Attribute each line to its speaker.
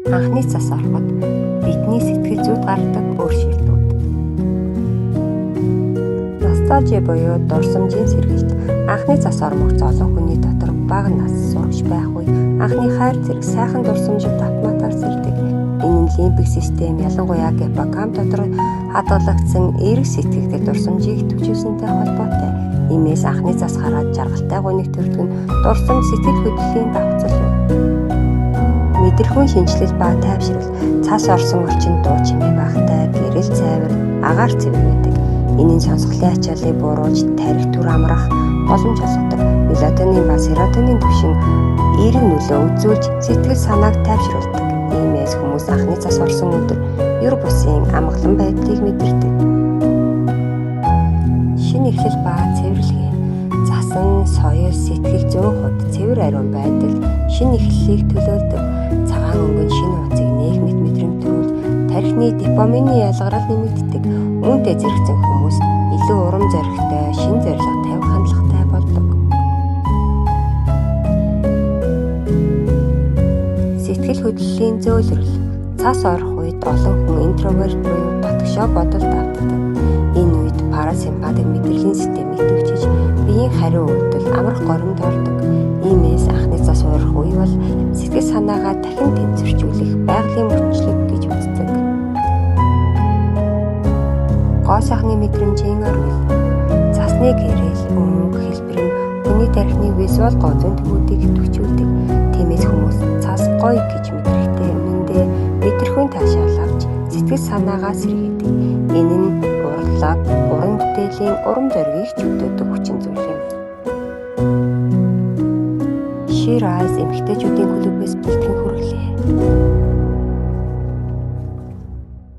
Speaker 1: Анхны цас ороход бидний сэтгэл зүйд гардаг өөрчлөлтүүд. Ностальжи буюу дурсамжийн сэргэлт. Анхны цас ормогц олон хүний дотор бага нас сурагч байх үе анхны хайр зэрэг сайхан дурсамжид автоматар сэрдэг. Энэ нь лимбик систем, ялангуяа гиппокамп дотор хадгалагдсан эерэг сэтгэгдэл дурсамжийг төвчүүлсэнтэй холбоотой. Иймээс анхны цас гараад жаргалтай гуниг төрдөг нь дурсамж сэтгэл хөдлөлийн давхцал юм. Мэдрэхүйн шинжилэл ба тайвшрал, цас орсон орчинд дуу чимээ багтай, гэрэл цайвар, агаар цэвэр байдаг. Энэ нь сонсголын ачааллыг бууруулж, тарих түр амрах боломж олгодог. Мелатонин ба серотонин түвшин эерэг нөлөө үзүүлж сэтгэл санааг тайвшруулдаг. Иймээс хүмүүс анхны цас орсон өдөр ер бусын амгалан байдлыг мэдэрдэг. Шинэ эхлэл ба цэвэрлэгээ. Цасан, соёл, сэтгэл зүйн хувьд цэвэр ариун байдал шинэ эхлэлийг төлөөлдөг. Цагаан өнгөн шинэ утсыг нийгмит мэдрэмтгүүл, тархины допамины ялгарал нэмэгддэг. Үүнтэй зэрэгцэн хүмүүс илүү урам зоригтой, шинэ зорилго тавих хандлагатай болдог. Сэтгэл хөдлөлийн зөөлрөл. Цас орох үед олон хүн интроверт буюу дотгошоо бодолд автдаг. Энэ үед парасимпатик мэдрэлийн системийг төвчиж, биеийн хариу үйлдэл амрах горимд ордог. Иймээс анхны цас уурах үе бол сэтгэл санаагаа дахин тэнцвэржүүлэх байгалийн мөчлөг гэж үздэг. Гоо сайхны мэдрэмжийн орвил. Цасны гэрэл, өнгө, хэлбэр нь хүний тархины визуал гозон төвүүдийг төвчүүлдэг. Тиймээс хүмүүс цас гоё гэж мэдрэхдээ үнэндээ мэдрэхүйн таашаал авч сэтгэл санаагаа сэргээдэг. Энэ нь урлаг, уран бүтээлийн урам зоригийг чөлөөдөг хүчин зүйл юм. She Rise эмэгтэйчүүдийн клубээс бэлтгэн хүргэлээ.